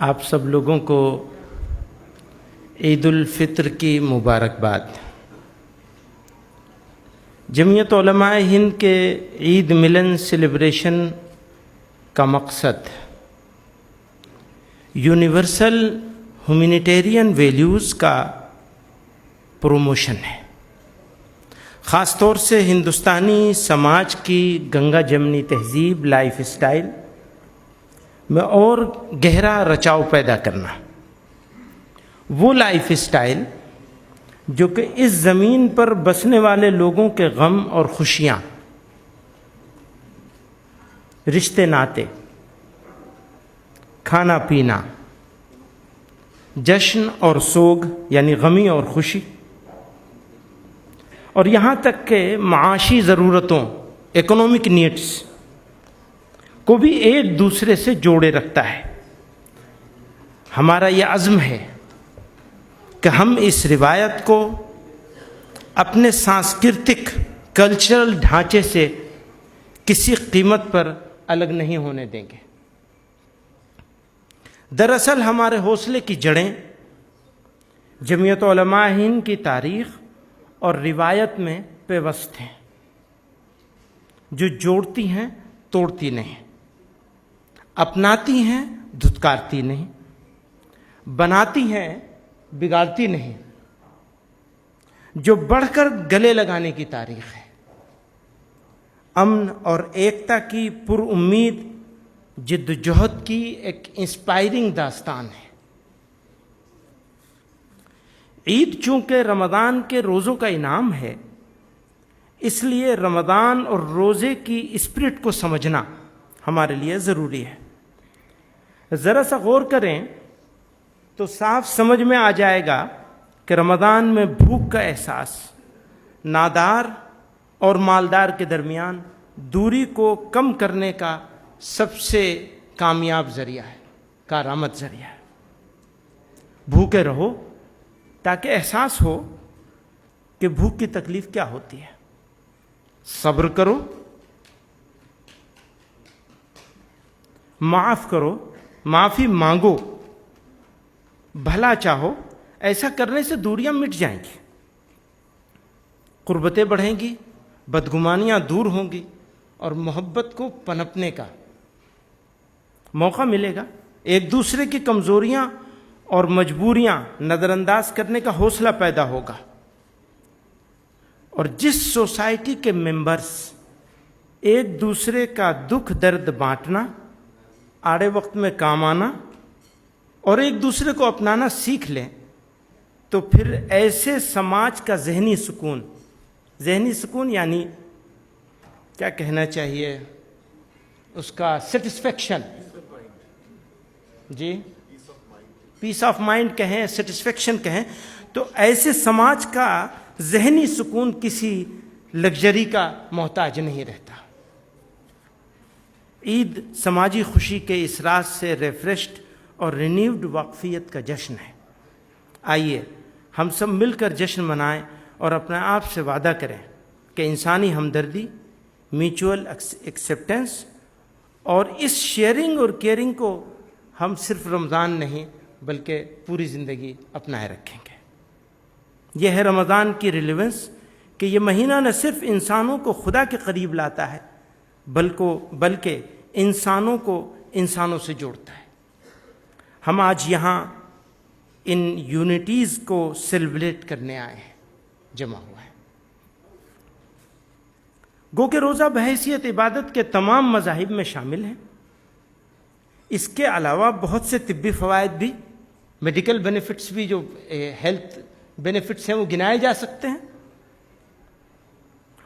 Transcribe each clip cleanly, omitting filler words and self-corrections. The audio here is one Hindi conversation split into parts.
आप सब लोगों को ईद उल फित्र की मुबारकबाद। जमीयत उलमाए हिंद के ईद मिलन सेलिब्रेशन का मकसद यूनिवर्सल ह्यूमैनिटेरियन वैल्यूज़ का प्रमोशन है। ख़ास तौर से हिंदुस्तानी समाज की गंगा जमनी तहजीब लाइफ स्टाइल में और गहरा रचाव पैदा करना। वो लाइफ स्टाइल जो कि इस ज़मीन पर बसने वाले लोगों के गम और खुशियाँ, रिश्ते नाते, खाना पीना, जश्न और सोग यानी गमी और खुशी, और यहाँ तक के माशी ज़रूरतों इकोनॉमिक नीड्स को भी एक दूसरे से जोड़े रखता है। हमारा यह अज़्म है कि हम इस रिवायत को अपने सांस्कृतिक कल्चरल ढांचे से किसी कीमत पर अलग नहीं होने देंगे। दरअसल हमारे हौसले की जड़ें जमीयत उलमाए हिंद की तारीख़ और रिवायत में पेवस्त हैं, जो जोड़ती हैं तोड़ती नहीं, अपनाती हैं धुतकारती नहीं, बनाती हैं बिगाड़ती नहीं, जो बढ़कर गले लगाने की तारीख़ है। अमन और एकता की पुरउम्मीद जिद्दोजहद की एक इंस्पायरिंग दास्तान है। ईद चूँकि रमज़ान के रोज़ों का इनाम है, इसलिए रमज़ान और रोज़े की स्पिरिट को समझना हमारे लिए ज़रूरी है। ज़रा सा गौर करें तो साफ समझ में आ जाएगा कि रमज़ान में भूख का एहसास नादार और मालदार के दरमियान दूरी को कम करने का सबसे कामयाब ज़रिया है, कारआमद ज़रिया है। भूखे रहो ताकि एहसास हो कि भूख की तकलीफ़ क्या होती है। सब्र करो, माफ़ करो, माफ़ी मांगो, भला चाहो। ऐसा करने से दूरियां मिट जाएंगी, कुर्बतें बढ़ेंगी, बदगुमानियाँ दूर होंगी और मोहब्बत को पनपने का मौका मिलेगा। एक दूसरे की कमज़ोरियाँ और मजबूरियाँ नज़रअंदाज करने का हौसला पैदा होगा। और जिस सोसाइटी के मेंबर्स एक दूसरे का दुख दर्द बांटना, आड़े वक्त में काम आना और एक दूसरे को अपनाना सीख लें, तो फिर ऐसे समाज का जहनी सुकून यानी क्या कहना चाहिए उसका, सेटिस्फेक्शन, जी, पीस ऑफ माइंड कहें, सेटिस्फेक्शन कहें, तो ऐसे समाज का जहनी सुकून किसी लग्जरी का मोहताज नहीं रहता। ईद समाजी खुशी के इस राज से रिफ्रेश्ड और रिन्यूड वाकफियत का जश्न है। आइए हम सब मिलकर जश्न मनाएं और अपने आप से वादा करें कि इंसानी हमदर्दी, म्यूचुअल एक्सेप्टेंस और इस शेयरिंग और केयरिंग को हम सिर्फ रमज़ान नहीं बल्कि पूरी ज़िंदगी अपनाए रखेंगे। यह है रमज़ान की रिलेवेंस कि यह महीना न सिर्फ इंसानों को खुदा के करीब लाता है बल्कि इंसानों को इंसानों से जोड़ता है। हम आज यहाँ इन यूनिटीज़ को सेलिब्रेट करने आए हैं, जमा हुआ है। गो के रोज़ा बहैसियत इबादत के तमाम मज़ाहिब में शामिल है। इसके अलावा बहुत से तिब्बी फ़वाइद भी मेडिकल बेनिफिट्स भी, जो हेल्थ बेनिफिट्स हैं, वो गिनाए जा सकते हैं।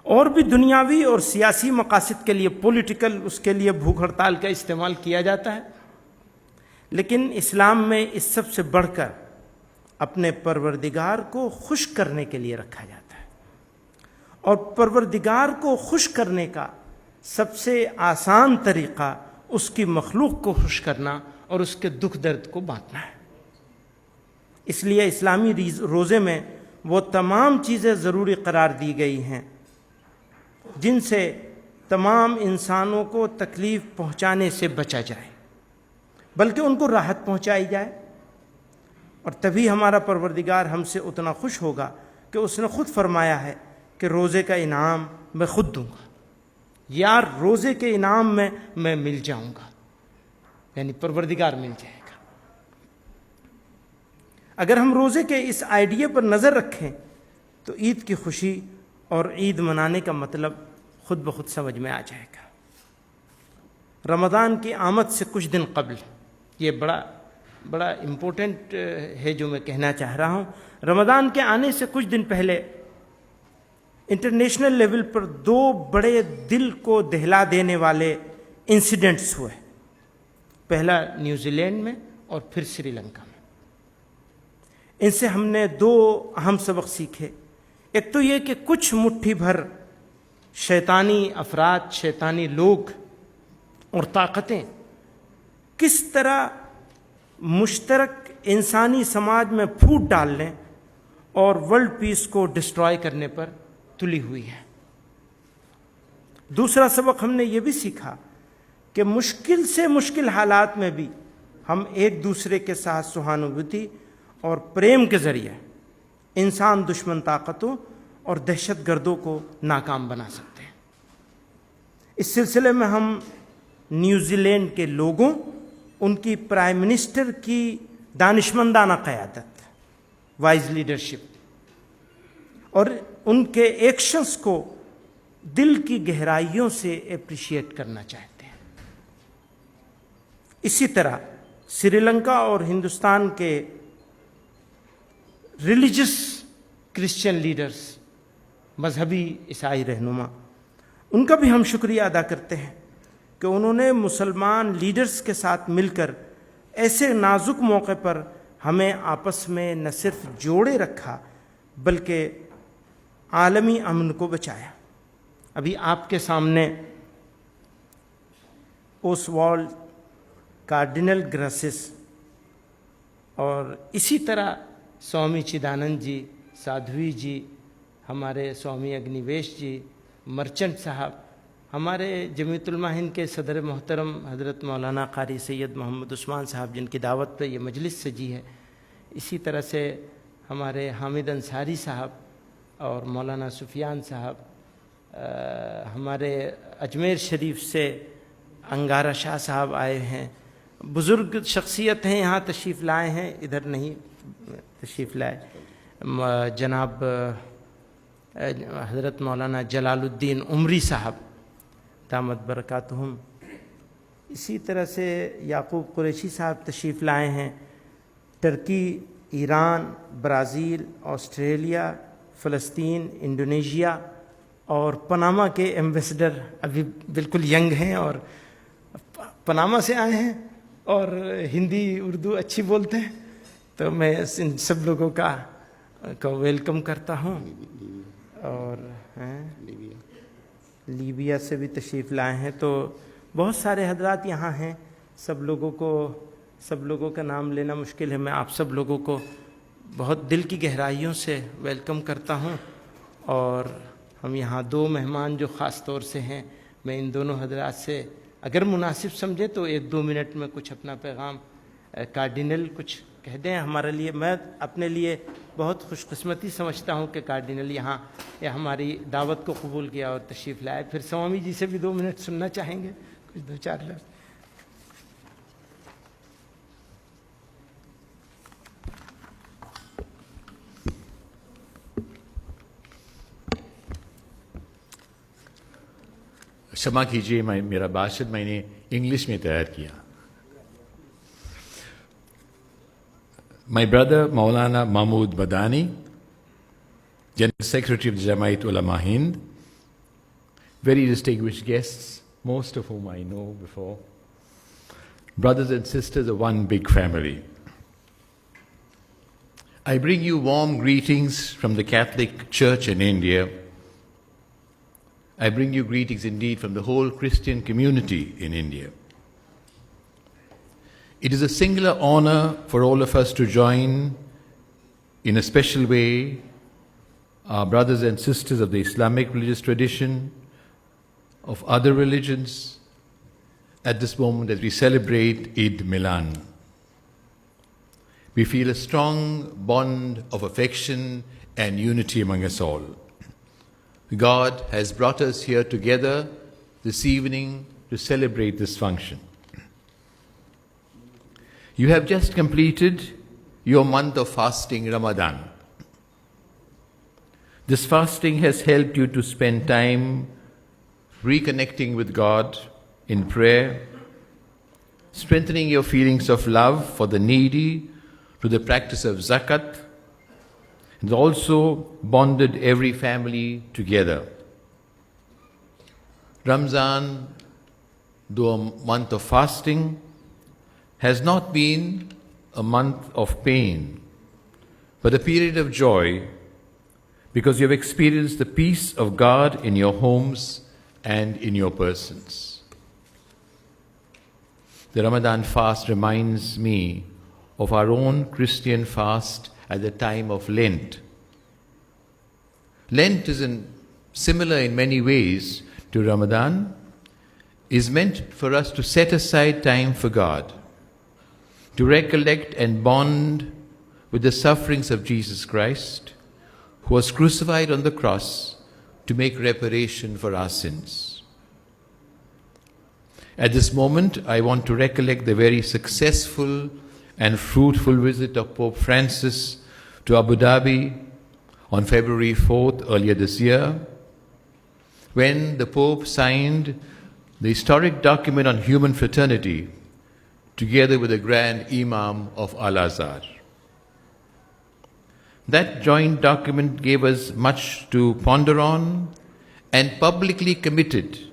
और भी दुनियावी और सियासी मकासद के लिए, पॉलिटिकल, उसके लिए भूख हड़ताल का इस्तेमाल किया जाता है। लेकिन इस्लाम में इस सब से बढ़कर अपने परवरदिगार को खुश करने के लिए रखा जाता है। और परवरदिगार को खुश करने का सबसे आसान तरीका उसकी मखलूक को खुश करना और उसके दुख दर्द को बांटना है। इसलिए इस्लामी रोज़े में वो तमाम चीज़ें ज़रूरी करार दी गई हैं जिनसे तमाम इंसानों को तकलीफ़ पहुंचाने से बचा जाए, बल्कि उनको राहत पहुंचाई जाए। और तभी हमारा परवरदिगार हमसे उतना खुश होगा कि उसने खुद फरमाया है कि रोज़े का इनाम मैं खुद दूंगा, यार रोज़े के इनाम में मैं मिल जाऊंगा, यानी परवरदिगार मिल जाएगा। अगर हम रोज़े के इस आइडिया पर नज़र रखें तो ईद की खुशी और ईद मनाने का मतलब खुद ब खुद समझ में आ जाएगा। रमज़ान की आमद से कुछ दिन कबल, ये बड़ा इम्पोर्टेंट है जो मैं कहना चाह रहा हूँ, रमज़ान के आने से कुछ दिन पहले इंटरनेशनल लेवल पर 2 बड़े दिल को दहला देने वाले इंसिडेंट्स हुए। पहला न्यूजीलैंड में और फिर श्रीलंका में। इनसे हमने 2 अहम सबक सीखे। एक तो ये कि कुछ मुट्ठी भर शैतानी अफराद, शैतानी लोग और ताकतें किस तरह मुश्तरक इंसानी समाज में फूट डालने और वर्ल्ड पीस को डिस्ट्रॉय करने पर तुली हुई है। दूसरा सबक हमने ये भी सीखा कि मुश्किल से मुश्किल हालात में भी हम एक दूसरे के साथ सहानुभूति और प्रेम के जरिए इंसान दुश्मन ताकतों और दहशतगर्दों को नाकाम बना सकते हैं। इस सिलसिले में हम न्यूजीलैंड के लोगों, उनकी प्राइम मिनिस्टर की दानिशमंदाना क़यादत, वाइज लीडरशिप और उनके एक्शंस को दिल की गहराइयों से अप्रिशिएट करना चाहते हैं। इसी तरह श्रीलंका और हिंदुस्तान के रिलीजियस क्रिश्चियन लीडर्स, मजहबी ईसाई रहनुमा, उनका भी हम शुक्रिया अदा करते हैं कि उन्होंने मुसलमान लीडर्स के साथ मिलकर ऐसे नाजुक मौके पर हमें आपस में न सिर्फ जोड़े रखा बल्कि आलमी अमन को बचाया। अभी आपके सामने ओसवाल्ड, कार्डिनल ग्रासिस और इसी तरह स्वामी चिदानंद जी, साध्वी जी, हमारे स्वामी अग्निवेश जी, मर्चेंट साहब, हमारे जमीयतुल माहिन के सदर मोहतरम हज़रत मौलाना क़ारी सैयद मोहम्मद उस्मान साहब जिनकी दावत पे ये मजलिस सजी है, इसी तरह से हमारे हामिद अंसारी साहब और मौलाना सुफियान साहब, हमारे अजमेर शरीफ से अंगारा शाह साहब आए हैं, बुज़ुर्ग शख्सियत हैं, यहाँ तशरीफ़ लाए हैं, इधर नहीं तशरीफ़ लाए, जनाब हज़रत मौलाना जलालुद्दीन उमरी साहब दामद बरकातहुम, इसी तरह से याकूब कुरैशी साहब तशरीफ़ लाए हैं। टर्की, ईरान, ब्राज़ील, ऑस्ट्रेलिया, फ़लस्तीन, इंडोनेशिया और पनामा के एम्बेसडर अभी बिल्कुल यंग हैं और पनामा से आए हैं और हिंदी उर्दू अच्छी बोलते हैं, तो मैं इन सब लोगों का वेलकम करता हूँ। और लीबिया से भी तशरीफ़ लाए हैं, तो बहुत सारे हजरात यहाँ हैं। सब लोगों का नाम लेना मुश्किल है। मैं आप सब लोगों को बहुत दिल की गहराइयों से वेलकम करता हूँ। और हम यहाँ 2 मेहमान जो ख़ास तौर से हैं, मैं इन दोनों हजरात से अगर मुनासिब समझे तो 1-2 मिनट में कुछ अपना पैगाम कार्डिनल कुछ कह दें हमारे लिए। मैं अपने लिए बहुत खुशकिस्मती समझता हूँ कि कार्डिनल यहाँ हमारी दावत को कबूल किया और तशरीफ़ लाए। फिर स्वामी जी से भी 2 मिनट सुनना चाहेंगे, कुछ 2-4 लफ्ज़। क्षमा कीजिए, मेरा भाषण मैंने इंग्लिश में तैयार किया। My brother Maulana Mahmood Madani, General Secretary of the Jamaat Ulama Hind, very distinguished guests, most of whom I know before, brothers and sisters of one big family. I bring you warm greetings from the Catholic Church in India. I bring you greetings indeed from the whole Christian community in India. It is a singular honor for all of us to join in a special way our brothers and sisters of the Islamic religious tradition, of other religions, at this moment as we celebrate Eid Milan. We feel a strong bond of affection and unity among us all. God has brought us here together this evening to celebrate this function. You have just completed your month of fasting, Ramadan. This fasting has helped you to spend time reconnecting with God in prayer, strengthening your feelings of love for the needy through the practice of zakat, and also bonded every family together. Ramzan, though a month of fasting, has not been a month of pain, but a period of joy, because you have experienced the peace of God in your homes and in your persons. The Ramadan fast reminds me of our own Christian fast at the time of Lent. Lent is similar in many ways to Ramadan, is meant for us to set aside time for God, to recollect and bond with the sufferings of Jesus Christ, who was crucified on the cross to make reparation for our sins. At this moment, I want to recollect the very successful and fruitful visit of Pope Francis to Abu Dhabi on February 4th earlier this year, when the Pope signed the historic document on human fraternity together with the Grand Imam of Al-Azhar. That joint document gave us much to ponder on and publicly committed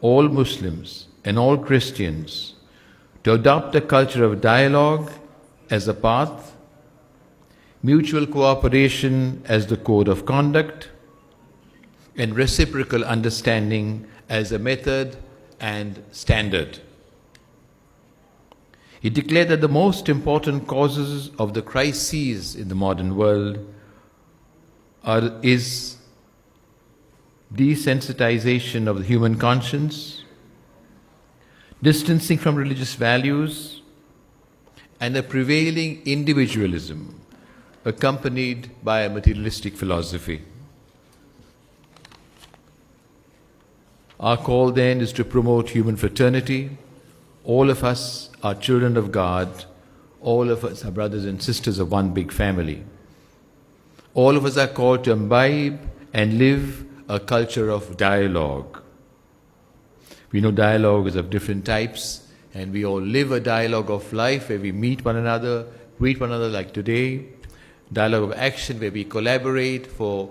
all Muslims and all Christians to adopt a culture of dialogue as a path, mutual cooperation as the code of conduct, and reciprocal understanding as a method and standard. He declared that the most important causes of the crises in the modern world is desensitization of the human conscience, distancing from religious values, and a prevailing individualism accompanied by a materialistic philosophy. Our call then is to promote human fraternity. All of us are children of God. All of us are brothers and sisters of one big family. All of us are called to imbibe and live a culture of dialogue. We know dialogue is of different types, and we all live a dialogue of life where we meet one another, greet one another like today. Dialogue of action where we collaborate for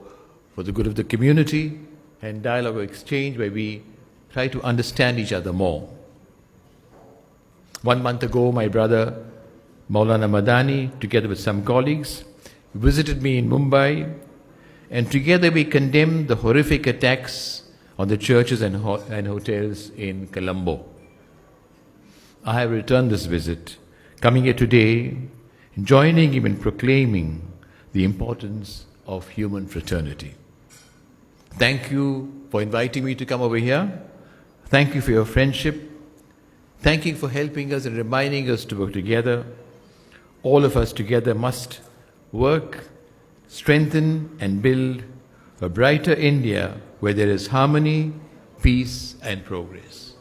the good of the community, and dialogue of exchange where we try to understand each other more. 1 month ago, my brother Maulana Madani, together with some colleagues, visited me in Mumbai, and together we condemned the horrific attacks on the churches and hotels in Colombo. I have returned this visit, coming here today, joining him in proclaiming the importance of human fraternity. Thank you for inviting me to come over here. Thank you for your friendship. Thank you for helping us and reminding us to work together. All of us together must work, strengthen and build a brighter India where there is harmony, peace and progress.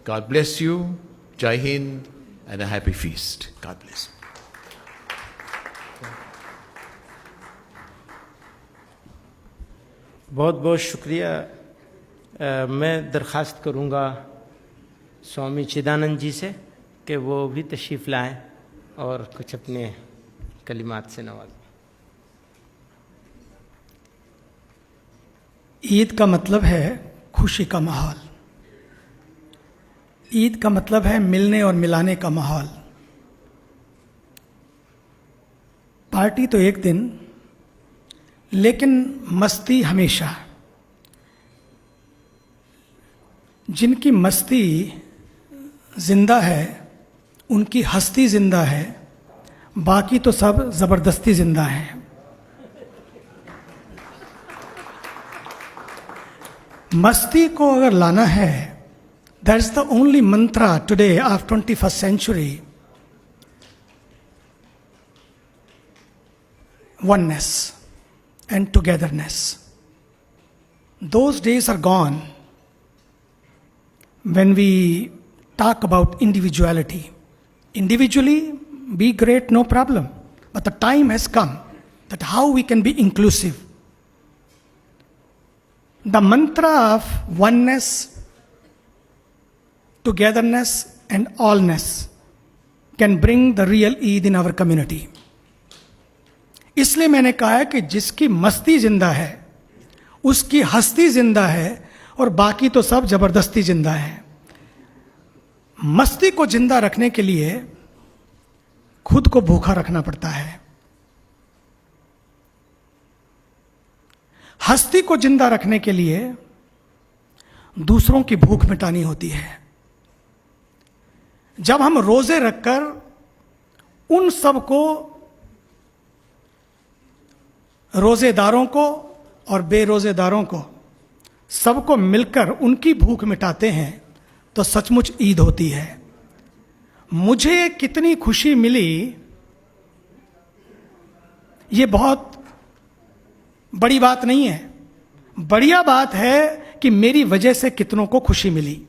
God bless you. Jai Hind and a happy feast. God bless. बहुत बहुत शुक्रिया। मैं दरख्वास्त करूँगा स्वामी चिदानंद जी से कि वो भी तशरीफ़ लाएं और कुछ अपने कलिमात से नवाजें। ईद का मतलब है खुशी का माहौल। ईद का मतलब है मिलने और मिलाने का माहौल। पार्टी तो एक दिन, लेकिन मस्ती हमेशा। जिनकी मस्ती जिंदा है उनकी हस्ती जिंदा है, बाकी तो सब जबरदस्ती जिंदा है। मस्ती को अगर लाना है, that is the only Mantra today of 21st century. Oneness and togetherness. Those days are gone when we talk about individuality. Individually, be great, no problem. But the time has come that how we can be inclusive. The mantra of oneness, togetherness, and allness can bring the real Eid in our community. इसलिए मैंने कहा है कि जिसकी मस्ती जिंदा है उसकी हस्ती जिंदा है और बाकी तो सब जबरदस्ती जिंदा है। मस्ती को जिंदा रखने के लिए खुद को भूखा रखना पड़ता है। हस्ती को जिंदा रखने के लिए दूसरों की भूख मिटानी होती है। जब हम रोजे रखकर उन सबको, रोजेदारों को और बेरोजेदारों को, सबको मिलकर उनकी भूख मिटाते हैं तो सचमुच ईद होती है। मुझे कितनी खुशी मिली, ये बहुत बड़ी बात नहीं है। बढ़िया बात है कि मेरी वजह से कितनों को खुशी मिली।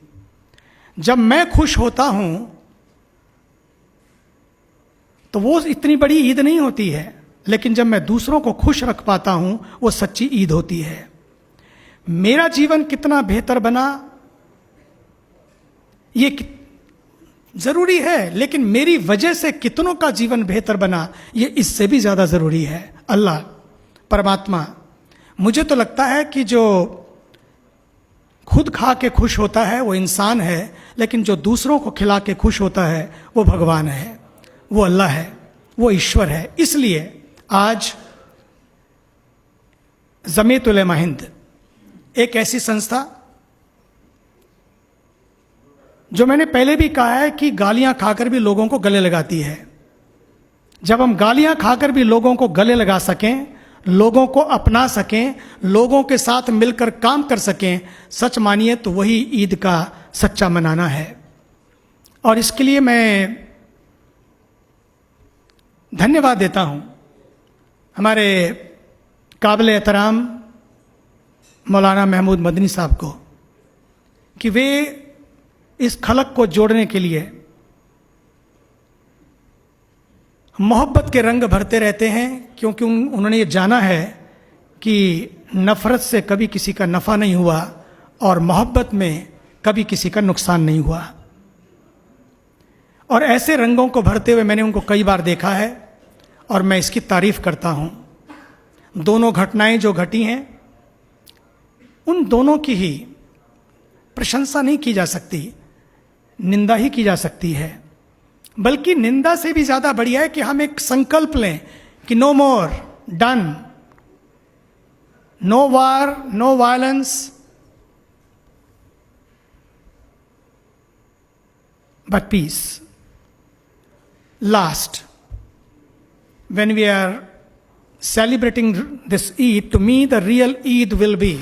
जब मैं खुश होता हूं तो वो इतनी बड़ी ईद नहीं होती है, लेकिन जब मैं दूसरों को खुश रख पाता हूं वो सच्ची ईद होती है। मेरा जीवन कितना बेहतर बना ये जरूरी है, लेकिन मेरी वजह से कितनों का जीवन बेहतर बना ये इससे भी ज्यादा जरूरी है। अल्लाह परमात्मा, मुझे तो लगता है कि जो खुद खा के खुश होता है वो इंसान है, लेकिन जो दूसरों को खिला के खुश होता है वो भगवान है, वो अल्लाह है, वो ईश्वर है। इसलिए आज जमीयत उलेमा हिंद एक ऐसी संस्था जो मैंने पहले भी कहा है कि गालियां खाकर भी लोगों को गले लगाती है। जब हम गालियां खाकर भी लोगों को गले लगा सकें, लोगों को अपना सकें, लोगों के साथ मिलकर काम कर सकें, सच मानिए तो वही ईद का सच्चा मनाना है। और इसके लिए मैं धन्यवाद देता हूं हमारे काबिल एहतराम मौलाना महमूद मदनी साहब को कि वे इस खलक को जोड़ने के लिए मोहब्बत के रंग भरते रहते हैं, क्योंकि उन्होंने ये जाना है कि नफरत से कभी किसी का नफ़ा नहीं हुआ और मोहब्बत में कभी किसी का नुकसान नहीं हुआ। और ऐसे रंगों को भरते हुए मैंने उनको कई बार देखा है और मैं इसकी तारीफ करता हूँ। दोनों घटनाएं जो घटी हैं उन दोनों की ही प्रशंसा नहीं की जा सकती, निंदा ही की जा सकती है। बल्कि निंदा से भी ज्यादा बढ़िया है कि हम एक संकल्प लें कि no more, done, no war, no violence, but peace. Last, when we are celebrating this Eid, to me the real Eid will be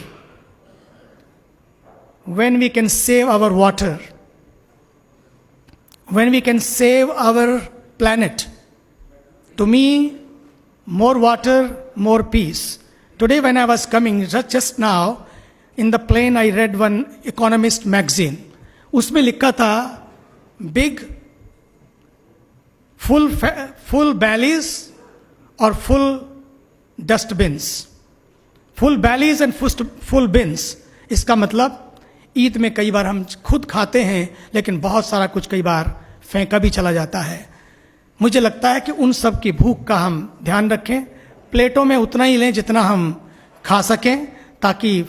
when we can save our water, when we can save our planet. To me, more water, more peace. Today when I was coming, just now, in the plane I read one Economist magazine. उसमें लिखा था big full bellies और full dustbins. Full bellies and full bins. इसका मतलब ईद में कई बार हम खुद खाते हैं, लेकिन बहुत सारा कुछ कई बार फेंका भी चला जाता है। मुझे लगता है कि उन सब की भूख का हम ध्यान रखें, प्लेटों में उतना ही लें जितना हम खा सकें, ताकि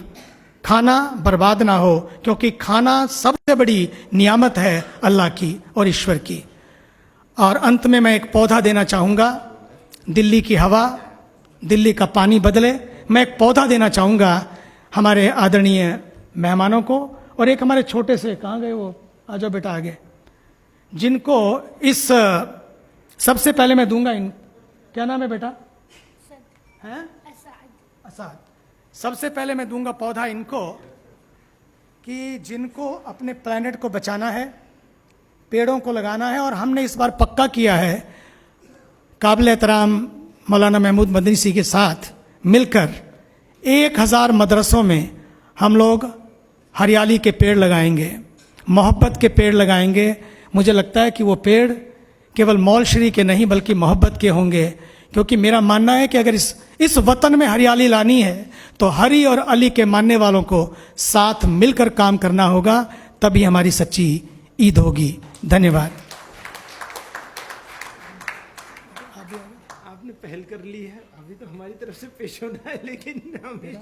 खाना बर्बाद ना हो, क्योंकि खाना सबसे बड़ी नियामत है अल्लाह की और ईश्वर की। और अंत में मैं एक पौधा देना चाहूँगा, दिल्ली की हवा, दिल्ली का पानी बदले, मैं एक पौधा देना चाहूँगा हमारे आदरणीय मेहमानों को, और एक हमारे छोटे से, कहाँ गए वो, आ जाओ बेटा आगे, जिनको इस सबसे पहले मैं दूंगा, इन क्या नाम है बेटा? हैं? असाद। सबसे पहले मैं दूंगा पौधा इनको, कि जिनको अपने प्लैनेट को बचाना है, पेड़ों को लगाना है। और हमने इस बार पक्का किया है काबिल एहतराम मौलाना महमूद मदनी सी के साथ मिलकर 1000 मदरसों में हम लोग हरियाली के पेड़ लगाएंगे, मोहब्बत के पेड़ लगाएंगे। मुझे लगता है कि वो पेड़ केवल मौलशरी के नहीं बल्कि मोहब्बत के होंगे, क्योंकि मेरा मानना है कि अगर इस वतन में हरियाली लानी है तो हरी और अली के मानने वालों को साथ मिलकर काम करना होगा, तभी हमारी सच्ची ईद होगी। धन्यवाद। आपने पहल कर ली है, अभी तो हमारी तरफ से पेश होना है, लेकिन हमें